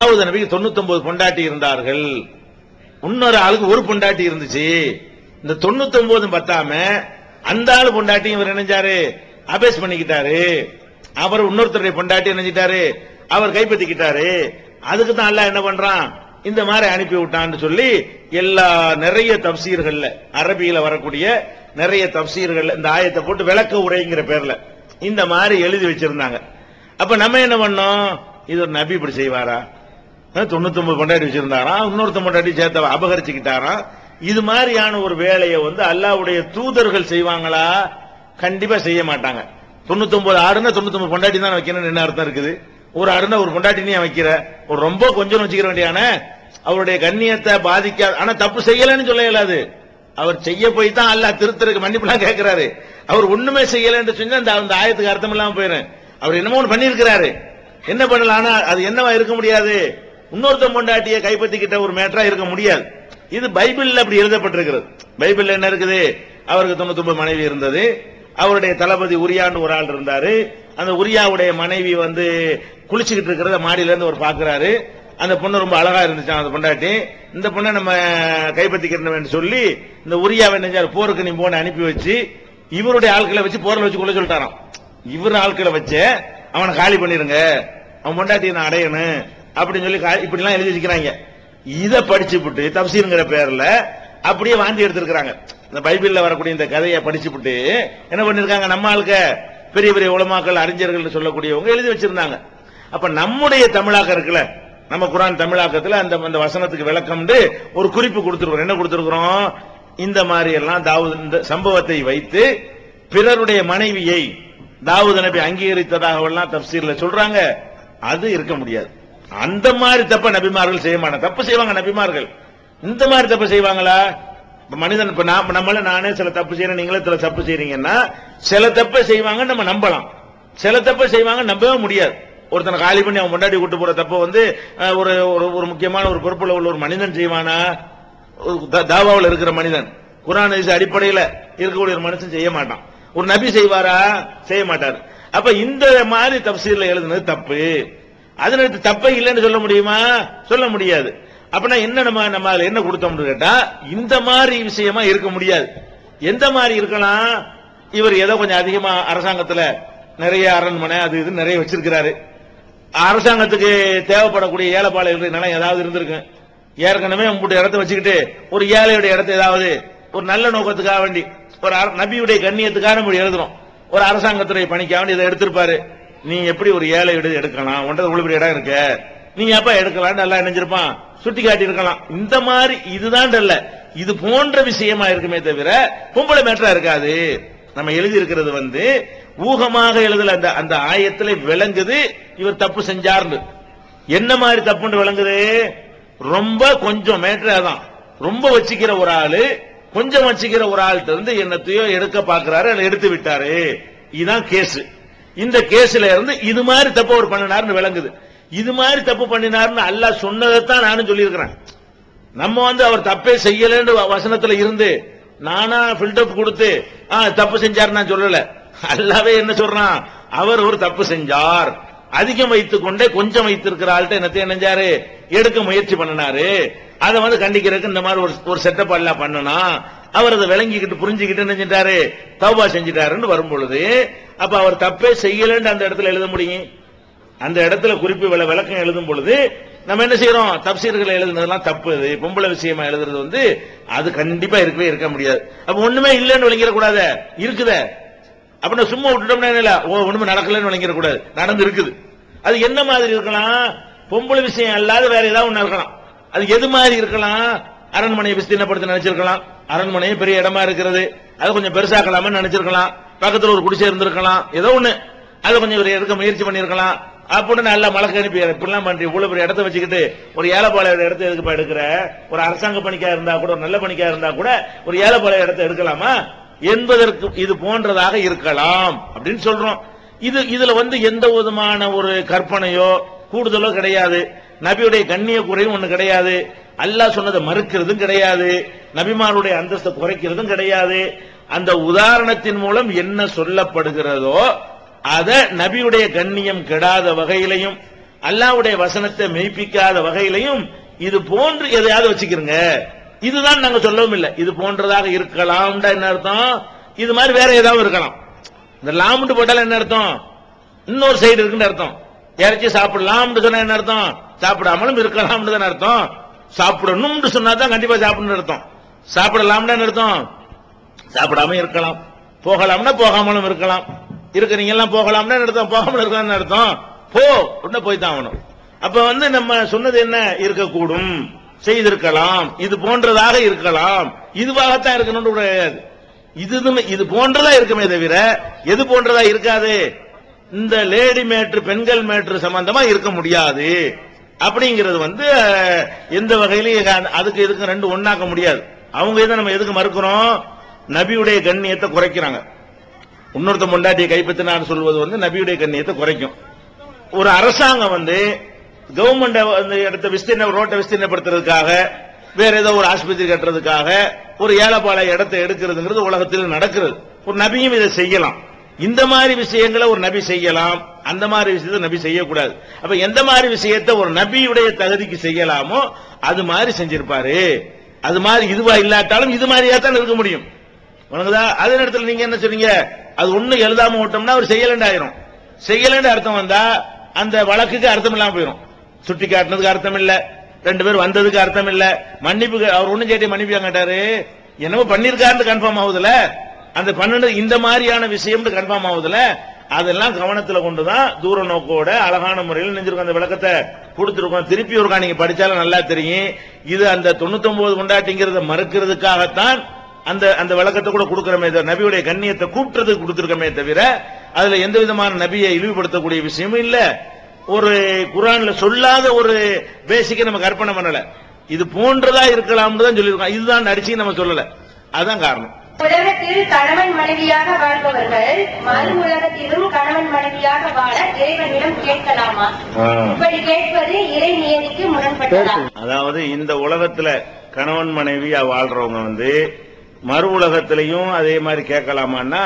தாவூது நபிக்கு 99 பொண்டாட்டி இருந்தார்கள். இன்னொரு ஆளுக்கு ஒரு பொண்டாட்டி இருந்துச்சு. இந்த 99 பத்தாம அந்த ஆளு பொண்டாட்டியும் இவர் நினைச்சாரு அபேஸ் பண்ணிக்கிட்டாரு. அவர் இன்னொருத்தருடைய பொண்டாட்டி நினைச்சிட்டாரு, அவர் கைப்பற்றிக்கிட்டாரு. அதுக்கு தான் அல்லாஹ் என்ன பண்றான், இந்த மாதிரி அனுப்பி விட்டான்னு சொல்லி எல்லா நிறைய தப்சீர்கள்ல, அரபியில வரக்கூடிய நிறைய தப்சீர்கள்ல இந்த ஆயத்தை போட்டு விளக்க உரைங்கிற பேர்ல இந்த மாதிரி எழுதி வச்சிருந்தாங்க. அப்ப நம்ம என்ன பண்ணோம், இது ஒரு நபி இப்படி செய்வாரா, 99 பொண்டாட்டி வச்சிருந்தாராம், இன்னொருத்த பொண்டாட்டி சேர்த்த அபகரிச்சுக்கிட்டாராம். இது மாதிரியான ஒரு வேலையை அல்லாஹ்வுடைய தூதர்கள் செய்வாங்களா? கண்டிப்பா செய்ய மாட்டாங்க. 99 ஆடுனா 99 பொண்டாட்டி தான் வைக்கணும்னு என்ன அர்த்தம் இருக்குது? ஒரு ஆடுனா ஒரு பொண்டாட்டி நீ வைக்கிற, ஒரு ரொம்ப கொஞ்சம் வச்சுக்கிற வேண்டியான அவருடைய கண்ணியத்தை பாதிக்காது. ஆனா தப்பு செய்யலன்னு சொல்ல இயலாது. அவர் செய்ய போய் தான் அல்லாஹ் திருத்தருக்கு மன்னிப்புலாம் கேட்கிறாரு. அவர் ஒண்ணுமே செய்யலன்னு சொன்னா அந்த ஆயத்துக்கு அர்த்தம் இல்லாம போயிடும். அவர் என்னமோ ஒன்று பண்ணியிருக்கிறாரு, என்ன பண்ணலாம், ஆனா அது என்னவா இருக்க முடியாது, இன்னொருத்த பொண்டாட்டியை கைப்பற்றிக்கிட்ட ஒரு மேட்டரா இருக்க முடியாது. இது பைபிள்ல அப்படி எழுதப்பட்டிருக்கிறது. பைபிள்ல என்ன இருக்குது, அவருக்கு 99 மனைவி இருந்தது. அவருடைய தளபதி உரியான்னு ஒரு ஆள் இருந்தாரு. அந்த உரியாவுடைய மனைவி குளிச்சுக்கிட்டு இருக்கிறத மாடியில இருந்து ஒரு பாக்குறாரு. அந்த பொண்ணு ரொம்ப அழகா இருந்துச்சு அந்த பொண்டாட்டி. இந்த பொண்ணை நம்ம கைப்பற்றிக்கிறோம் சொல்லி இந்த உரியாவை நெஞ்சாரு போருக்கு நீ போன அனுப்பி வச்சு இவருடைய ஆட்களை வச்சு போரில் வச்சு கொள்ள சொல்லிட்டாராம். இவர் ஆட்களை வச்சு அவனை காலி பண்ணிருங்க, அவன் பொண்டாட்டியை நான் அடையணும் அப்படின்னு சொல்லி இப்படி எல்லாம் எழுதி வச்சுக்கிறாங்க. இதை படிச்சுட்டு தப்சீருங்கிற பேர்ல அப்படியே வாந்தி எடுத்திருக்கிறாங்க. இந்த பைபிள்ல வரக்கூடிய இந்த கதையை படிச்சுட்டு என்ன பண்ணிருக்காங்க, நம்ம ஆளுக்க பெரிய பெரிய உலமாக்கள் அறிஞர்கள் சொல்லக்கூடியவங்க எழுதி வச்சிருந்தாங்க. அப்ப நம்முடைய தமிழாக்கம் இருக்குல்ல, நம்ம குர்ஆன் தமிழாக்கத்துல அந்த வசனத்துக்கு விளக்கம் ஒரு குறிப்பு கொடுத்திருக்கிறோம். என்ன கொடுத்திருக்கிறோம், இந்த மாதிரி எல்லாம் தாவூது இந்த சம்பவத்தை வைத்து பிறருடைய மனைவியை தாவூது நபி அங்கீகரித்ததாக எல்லாம் தப்சீர்ல சொல்றாங்க. அது இருக்க முடியாது. அந்த மாதிரி தப்ப நபிமார்கள் செய்ய மாட்டாங்க. தப்பு செய்வாங்க நபிமார்கள், இந்த மாதிரி தப்பு செய்வாங்களா? மனிதன் இப்ப நம்மள நானே சில தப்பு செய்யறேன், நீங்களே சில தப்பு செய்றீங்கன்னா சில தப்பை செய்வாங்க நம்ம நம்பலாம், சில தப்பை செய்வாங்க நம்பவே முடியாது. ஒருத்தனை காலி பண்ணி அவன் முன்னாடி கூட்டு போற தப்ப ஒரு ஒரு முக்கியமான ஒரு பொறுப்புல உள்ள ஒரு மனிதன் செய்வானா? தாவாவில் இருக்கிற மனிதன், குர்ஆன் அடிப்படையில் இருக்கக்கூடிய ஒரு மனுஷன் செய்ய மாட்டான். ஒரு நபி செய்வாரா? செய்ய மாட்டார். அப்ப இந்த மாதிரி தப்சீர்ல எழுதுனது தப்பு. அதுல தப்பே இல்லைன்னு சொல்ல முடியுமா? சொல்ல முடியாது. அப்படின்னா என்ன நம்ம என்ன கொடுத்தோம்னு கேட்டா, இந்த மாதிரி விஷயமா இருக்க முடியாது. எந்த மாதிரி இருக்கலாம், இவர் ஏதோ கொஞ்சம் அதிகமா அரசாங்கத்துல நிறைய அரண்மனை அது இது நிறைய வச்சிருக்கிறாரு. அரசாங்கத்துக்கு தேவைப்படக்கூடிய ஏழைப்பாளைய நிலம் ஏதாவது இருந்திருக்கு. ஏற்கனவே உங்களுடைய இடத்தை வச்சுக்கிட்டு ஒரு ஏழையுடைய இடத்தை ஏதாவது ஒரு நல்ல நோக்கத்துக்காக வேண்டி ஒரு நபியுடைய கண்ணியத்துக்காக நம்ம எழுதுறோம். ஒரு அரசாங்கத்துறை பணிக்காக வேண்டி இதை எடுத்திருப்பாரு. நீ எப்படி ஒரு ஏழை எடுக்கலாம், ஒன்றது உள்ள இடம் இருக்க, நீங்க அப்ப எடுக்கலாம் நல்லா நினைஞ்சிருப்பான், சுட்டி காட்டி இருக்கலாம். இந்த மாதிரி இதுதான் இல்ல, இது போன்ற விஷயமா இருக்குமே தவிர பொம்பளை மேட்டரா இருக்காது. நம்ம எழுதி இருக்கிறது ஊகமாக எழுதல. அந்த ஆயத்துல விளங்குது இவர் தப்பு செஞ்சார்னு. என்ன மாதிரி தப்புன்னு விளங்குது, ரொம்ப கொஞ்சம் மேட்டரா தான், ரொம்ப வச்சுக்கிற ஒரு ஆளு கொஞ்சம் வச்சுக்கிற ஒரு ஆள்கிட்ட இருந்து என்னத்தையோ எடுக்க பாக்குறாரு, எடுத்து விட்டாரு. இதுதான் கேஸ். இந்த கேஸ்ல இருந்து இது மாதிரி தப்பு அவர் பண்ணினார்னு விளங்குது. இது மாதிரி தப்பு பண்ணினார்னு அல்லாஹ் சொன்னதைத்தான் நானும் சொல்லியிருக்கிறேன். நம்ம அவர் தப்பே செய்யலன்னு வசனத்துல இருந்து நானா பில்டப் கொடுத்து தப்பு செஞ்சார் நான் சொல்லல. அல்லாவே என்ன சொல்றான், அவர் ஒரு தப்பு செஞ்சார், அதிகம் வைத்துக் கொண்டே கொஞ்சம் வைத்திருக்கிற ஆள்கிட்ட என்னத்தையும் நினைஞ்சாரு எடுக்க முயற்சி பண்ணினாரு. அதை கண்டிக்கிறதுக்கு இந்த மாதிரி ஒரு செட்டப் எல்லாம் பண்ணனா, அவர் அதை விளங்கிக்கிட்டு புரிஞ்சுக்கிட்டு நினைச்சிட்டாரு, தௌபா செஞ்சிட்டாருன்னு வரும் பொழுது அப்ப அவர் தப்பே செய்யலன்னு அந்த இடத்துல எழுத முடியும். அந்த இடத்துல குறிப்பு விளக்கம் எழுதும் பொழுது நம்ம என்ன செய்யறோம், தப்சீர்கள் எழுதுனதெல்லாம் தப்பு. பொம்பளை விஷயமா எழுதுறது அது கண்டிப்பா இருக்கவே இருக்க முடியாது. அப்ப ஒண்ணுமே இல்லைன்னு விளங்கிடக்கூடாது, இருக்குத அப்படின்னா சும்மா விட்டுட்டோம்னா ஒண்ணுமே நடக்கலன்னு விளங்கிடக்கூடாது, நடந்து இருக்குது. அது என்ன மாதிரி இருக்கலாம், பொம்பளை விஷயம் அல்லாத வேற ஏதாவது ஒண்ணு இருக்கலாம். அது எது மாதிரி இருக்கலாம், அரண்மனையை விஸ்தீர்ணப்படுத்த நினைச்சிருக்கலாம், அரண்மனையை பெரிய இடமா இருக்கிறது அதை கொஞ்சம் பெருசாக்கலாம்னு நினைச்சிருக்கலாம், பக்கத்துல ஒரு குடிசை இருந்திருக்கலாம், ஏதோ ஒண்ணு அதை கொஞ்சம் எடுக்க முயற்சி பண்ணிருக்கலாம். அப்படின்னு நல்லா மழை அனுப்பி இப்படிலாம் பண்றீங்க, இவ்வளவு பெரிய இடத்தை வச்சுக்கிட்டு ஒரு ஏழைப்பாளையோட இடத்தை எதுக்கு எடுக்கிற, ஒரு அரசாங்க பணிக்கா இருந்தா கூட ஒரு நல்ல பணிக்கா இருந்தா கூட ஒரு ஏழைப்பாளைய இடத்தை எடுக்கலாமா என்பதற்கு இது போன்றதாக இருக்கலாம் அப்படின்னு சொல்றோம். இதுல எந்த விதமான ஒரு கற்பனையோ கூடுதலோ கிடையாது. நபியுடைய கண்ணிய குறையும் ஒண்ணு கிடையாது, அல்லாஹ் சொன்னதை மறுக்கிறதும் கிடையாது, நபிமாருடைய அந்தஸ்தை குறைக்கிறதும் கிடையாது. அந்த உதாரணத்தின் மூலம் என்ன சொல்லப்படுகிறதோ அதை நபியுடைய கண்ணியம் கெடாத வகையிலையும் அல்லாஹ்வுடைய வசனத்தை மெய்ப்பிக்காத வகையிலையும் இது போன்று எதையாவது வச்சுக்கிறங்க. இதுதான் நாங்க சொல்லவும் இல்லை. இது போன்றதாக இருக்கலாம் என்ன அர்த்தம்? இது மாதிரி வேற ஏதாவது இருக்கலாம். இந்த லாம்னு போட்டால என்ன அர்த்தம்? இன்னொரு சைடு இருக்குன்னு அர்த்தம். இறைச்சி சாப்பிடலாம்னு சொன்னா என்ன அர்த்தம்? சாப்பிடாமலும் இருக்கலாம்னு தான் அர்த்தம். சாப்பிடணும்னு சொன்னா தான் கண்டிப்பா சாப்பிடணும் அர்த்தம். சாப்பிடலாம்னு அர்த்தம் சாப்பிடாம இருக்கலாம், போகலாம்னா போகாமலும் இருக்கலாம். இருக்கிறீங்க எல்லாம் போகலாம்னா அர்த்தம், போகாமலும் இருக்கலாம்னு அர்த்தம். போ உடனே போய் தான் ஆகணும். அப்ப நம்ம சொன்னது என்ன? இருக்கக்கூடும், செய்திருக்கலாம், இது போன்றதாக இருக்கலாம், இதுவாகத்தான் இருக்கணும் கிடையாது. இது போன்றதா இருக்குமே தவிர எது போன்றதா இருக்காது. இந்த லேடி மேட்ரு, பெண்கள் மேட்ரு சம்பந்தமா இருக்க முடியாது அப்படிங்கிறது எந்த வகையிலும் அதுக்கு இதுக்கு ரெண்டு ஒண்ணாக்க முடியாது. அவங்க இதை நம்ம எதுக்கு மறுக்கிறோம்? நபியுடைய கண்ணியத்தை குறைக்கிறாங்க. இன்னொருத்த பொண்டாட்டியை கைப்பற்றினார் சொல்வது நபியுடைய கண்ணியத்தை குறைக்கும். ஒரு அரசாங்கம் கவர்மெண்ட் இடத்த விஸ்தீர்ண ரோட்டை விஸ்தீர்ணப்படுத்துறதுக்காக, வேற ஏதோ ஒரு ஆஸ்பத்திரி கட்டுறதுக்காக ஒரு ஏழைப்பாளைய இடத்தை எடுக்கிறதுங்கிறது உலகத்தில் நடக்கிறது. ஒரு நபியும் இதை செய்யலாம். இந்த மாதிரி விஷயங்களை ஒரு நபி செய்யலாம், அந்த மாதிரி விஷயத்தை நபி செய்யக்கூடாது. அப்ப எந்த மாதிரி விஷயத்தை ஒரு நபியுடைய தகுதிக்கு செய்யலாமோ அது மாதிரி செஞ்சிருப்பாரு. அது மாதிரி இதுவா இல்லாட்டாலும் இது மாதிரியா தான் இருக்க முடியும். அதே நேரத்தில் நீங்க என்ன சொன்னீங்க? அது ஒண்ணு எழுதாம விட்டோம்னா அவர் செய்யலண்டு ஆயிரும். செய்யலண்டு அர்த்தம் வந்தா அந்த வழக்குக்கு அர்த்தம் இல்லாம போயிடும். சுட்டி காட்டினதுக்கு அர்த்தம் இல்ல, ரெண்டு பேர் வந்ததுக்கு அர்த்தம் இல்ல, மன்னிப்பு அவர் ஒண்ணும் கேட்டு மன்னிப்பு கேட்டாரு, என்னமோ பண்ணிருக்காருன்னு கன்ஃபார்ம் ஆகுதுல, அந்த பன்னெண்டு இந்த மாதிரியான விஷயம் கன்ஃபார்ம் ஆகுதுல, அதெல்லாம் கவனத்துல கொண்டுதான் தூர நோக்கோட அழகான முறையில் நெஞ்சிருக்கும். அந்த விளக்கத்தை கொடுத்திருக்கோம். திருப்பி ஒருக்கா நீங்க படிச்சாலும் நல்லா தெரியும். இது அந்த 99 கொண்டாட்டிங்கிறத மறுக்கிறதுக்காகத்தான் அந்த விளக்கத்தை கூட கொடுக்கிறமே, நபியுடைய கண்ணியத்தை கூப்பிட்டதுக்கு கொடுத்திருக்கமே தவிர அதுல எந்த விதமான நபியை இழிவுபடுத்தக்கூடிய விஷயமும் இல்ல. ஒரு குர்ஆன்ல சொல்லாத ஒரு பேசிக்க நம்ம கற்பனை பண்ணல. இது போன்றதா இருக்கலாம்னு தான் சொல்லியிருக்கோம். இதுதான் அடிச்சு நம்ம சொல்லல. அதுதான் காரணம். உலகத்தில் கணவன் மனைவியாக வாழ்பவர்கள் மறு உலகத்திலும் கணவன் மனைவியாக வாழ இறைவனிடம் கேட்கலாமா? இப்படி கேட்பது இறை நியதிக்கு முரண்பட்டதா? அதாவது இந்த உலகத்துல கணவன் மனைவியா வாழ்றவங்க மறு உலகத்திலையும் அதே மாதிரி கேட்கலாமான்னா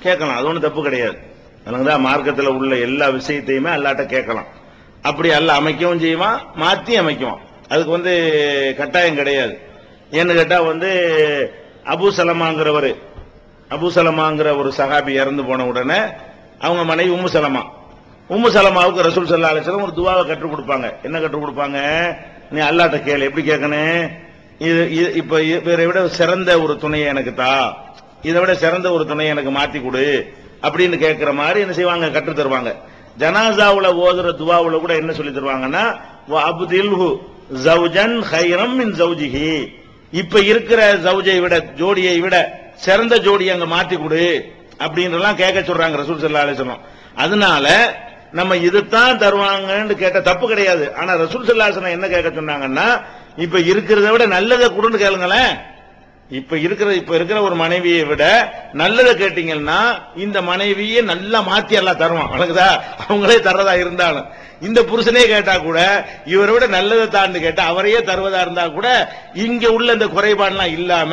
கேட்கலாம். அது ஒன்றும் தப்பு கிடையாது. அதனாலதான் மார்க்கத்தில் உள்ள எல்லா விஷயத்தையுமே அல்லாட்ட கேட்கலாம். அப்படி அல்ல அமைக்கவும் செய்வான், மாத்தி அமைக்குவான். அதுக்கு கட்டாயம் கிடையாது. ஏன்னு கேட்டா அபு சலமாங்கிற ஒரு சஹாபி இறந்து போன உடனே அவங்க மனைவி உம்மு சலமாவுக்கு ரசூல் ஸல்லல்லாஹு அலைஹி வஸல்லம் ஒரு துஆவை கற்றுக் கொடுப்பாங்க. என்ன கற்றுக் கொடுப்பாங்க? நீ அல்லாஹ்ட்ட கேளு. எப்படி கேட்கணும்? இப்ப இவரை விட சிறந்த ஒரு துணையை எனக்கு தா, இதை விட சிறந்த ஒரு துணையை எனக்கு மாத்தி கொடு அப்படின்னு கேட்கிற மாதிரி என்ன செய்வாங்க? கற்று தருவாங்க. ஜனாசாவுல ஓதுற துவாவுல கூட என்ன சொல்லி தருவாங்கன்னா, அப்தில்ஹு ஜௌஜன் கைரம் மின் ஜௌஜிஹி, இப்ப இருக்கிற ஜௌஜை விட, ஜோடியை விட சிறந்த ஜோடியை அங்க மாத்தி கொடு அப்படின்றலாம் கேட்க சொல்றாங்க ரசூல் ஸல்லல்லாஹு அலைஹி வஸல்லம். அதனால நம்ம இதுதான் தருவாங்கன்னு கேட்ட தப்பு கிடையாது. ஆனா ரசூல் ஸல்லல்லாஹு அலைஹி வஸல்லம் என்ன கேட்க சொன்னாங்கன்னா, இப்ப இருக்கிறத விட நல்லதை கொடுன்னு கேளுங்களேன். இப்ப இருக்கிற ஒரு மனைவியை விட நல்லதை கேட்டீங்கன்னா இந்த மனைவியை நல்லா மாத்தி எல்லாம் தருவான். வணக்குதா? அவங்களே தர்றதா இருந்தாலும் இந்த புருஷனே கேட்டா கூட இவரை விட நல்லதை தாண்டு கேட்டா அவரையே தருவதா இருந்தா கூட இங்க உள்ள இந்த குறைபாடுலாம் இல்லாம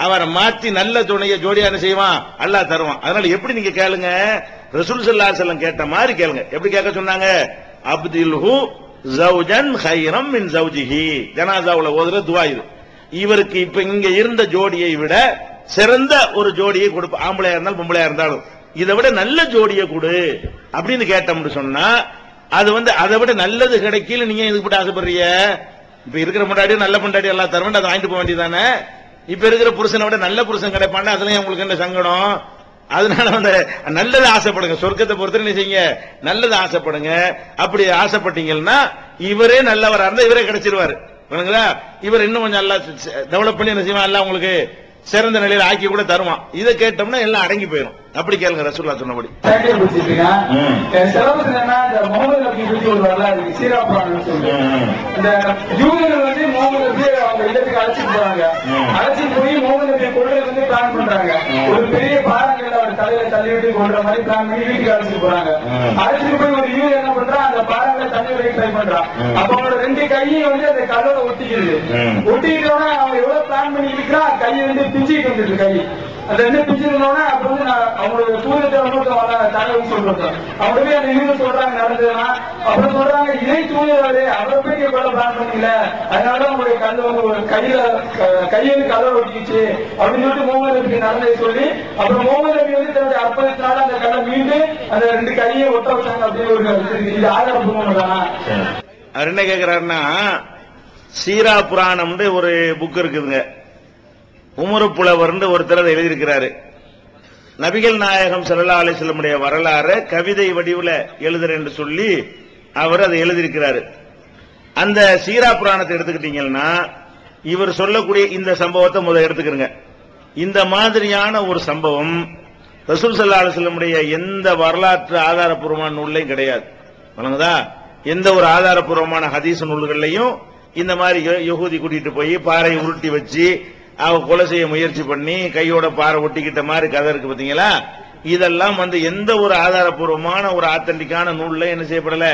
அவரை மாத்தி நல்ல துணையை ஜோடியா என்ன செய்வான்? அல்லாஹ் தருவான். அதனால எப்படி நீங்க கேளுங்க? ரசூல் ஸல்லல்லாஹு அலைஹி வஸல்லம் கேட்ட மாதிரி கேளுங்க. எப்படி கேட்க சொன்னாங்க? அப்தில்ஹு ஜௌஜன் கைரம் மின் ஜௌஜிஹி, ஜனாசாவுல ஓதுற துஆ இது. இவருக்கு இப்ப இங்க இருந்த ஜோடியை விட சிறந்த ஒரு ஜோடியை கொடுப்ப, ஆம்பளையா இருந்தாலும் பொம்பளையா இருந்தாலும் இதை விட நல்ல ஜோடியை கொடு அப்படின்னு கேட்டோம்னு சொன்னா அது அதை விட நல்லது கிடைக்கல. நீங்க இதுக்கு போட்டு ஆசைப்படுறீங்க? இப்ப இருக்கிற முன்னாடி நல்ல பொண்டாடி எல்லாம் தருவேன், அதை வாங்கிட்டு போக வேண்டியதானே? இப்ப இருக்கிற புருஷனை விட நல்ல புருஷன் கிடைப்பாண்டா அதுலயும் உங்களுக்கு என்ன சங்கடம்? அதனால நல்லது ஆசைப்படுங்க. சொர்க்கத்தை பொறுத்த என்ன செய்யுங்க? நல்லது ஆசைப்படுங்க. அப்படி ஆசைப்பட்டீங்கன்னா இவரே நல்லவரா இருந்தா இவரே கிடைச்சிருவாரு. இவர் இன்னும் கொஞ்சம் நல்லா டெவலப் பண்ணி என்ன செய்வான்? எல்லாம் உங்களுக்கு சிறந்த நிலையில ஆக்கி கூட தருவான். இதை கேட்டோம்னா எல்லாம் அடங்கி போயிடும். அப்படி கேளுங்க ரசூலுல்லாஹ் சொன்னபடி. அழைச்சிட்டு போய் முகமது நபியை கொள்றதுக்கு பிளான் பண்றாங்க. ஒரு பெரிய பாறைகள் அவர் தலையில தள்ளிவிட்டு கொள்ற மாதிரி பிளான் பண்ணி வீட்டுக்கு அழைச்சிட்டு போறாங்க. அழைச்சிட்டு போய் ஒரு யூ என்ன பண்றான்? அந்த பாறைகளை தள்ளி வைக்க ட்ரை பண்றான். அப்ப அவனோட ரெண்டு கையும் அந்த கல்லோட ஒட்டிக்கிறது. ஒட்டிக்கிட்டோன்னா அவன் எவ்வளவு பிளான் பண்ணி இருக்கிறான், கையை பிஞ்சிட்டு வந்துட்டு கை அந்த ரெண்டு பிஞ்சு இருந்தோடனே அப்ப வந்து அவங்களுடைய தூதத்தை தகவல் சொல்றாங்க. அவங்க போய் அந்த இவங்க சொல்றாங்க நடந்ததுன்னா அப்புறம் சொல்றாங்க இறை தூதரே அவரை போய் கொள்ள பிளான் பண்ணல, அதனாலதான் உங்களுடைய கையில கதை ஒட்டிச்சு அப்படின்னு சொல்லிட்டு முகமது நபி நடந்ததை சொல்லி அப்புறம் முகமது நபி வந்து தன்னுடைய அற்புதத்தினால அந்த கதை மீண்டு அந்த ரெண்டு கையை ஒட்ட வச்சாங்க அப்படின்னு ஒரு இது ஆதாரப்பூர்வம் தானா? அவர் என்ன கேட்கிறாருன்னா, சீரா புராணம்னு ஒரு புக் இருக்குதுங்க. உமரு புலவர்னு ஒருத்தர் அதை எழுதியிருக்கிறாரு. நபிகள் நாயகம் ஸல்லல்லாஹு அலைஹி வஸல்லமுடைய வரலாறு கவிதை வடிவில் எழுதுறேன்னு சொல்லி அவர் அதை எழுதியிருக்கிறாரு. அந்த சீரா புராணத்தை எடுத்துக்கிட்டீங்கன்னா இவர் சொல்லக்கூடிய இந்த சம்பவத்தை முதல்ல எடுத்துக்கிறங்க. இந்த மாதிரியான ஒரு சம்பவம் ரசூல் ஸல்லல்லாஹு அலைஹி வஸல்லமுடைய எந்த வரலாற்று ஆதாரப்பூர்வமான நூல்லையும் கிடையாது. வணங்குதா? எந்த ஒரு ஆதாரப்பூர்வமான ஹதீஸ் நூல்கள்லையும் இந்த மாதிரி யஹூதி கூட்டிட்டு போய் பாறை உருட்டி வச்சு அவ கொலை செய்ய முயற்சி பண்ணி கையோட பாறை ஒட்டிக்கிட்ட மாதிரி கதை இருக்கு பாத்தீங்களா? இதெல்லாம் வந்து எந்த ஒரு ஆதாரப்பூர்வமான ஒரு ஆத்தன்டிக்கான நூல்ல என்ன செய்யப்படல,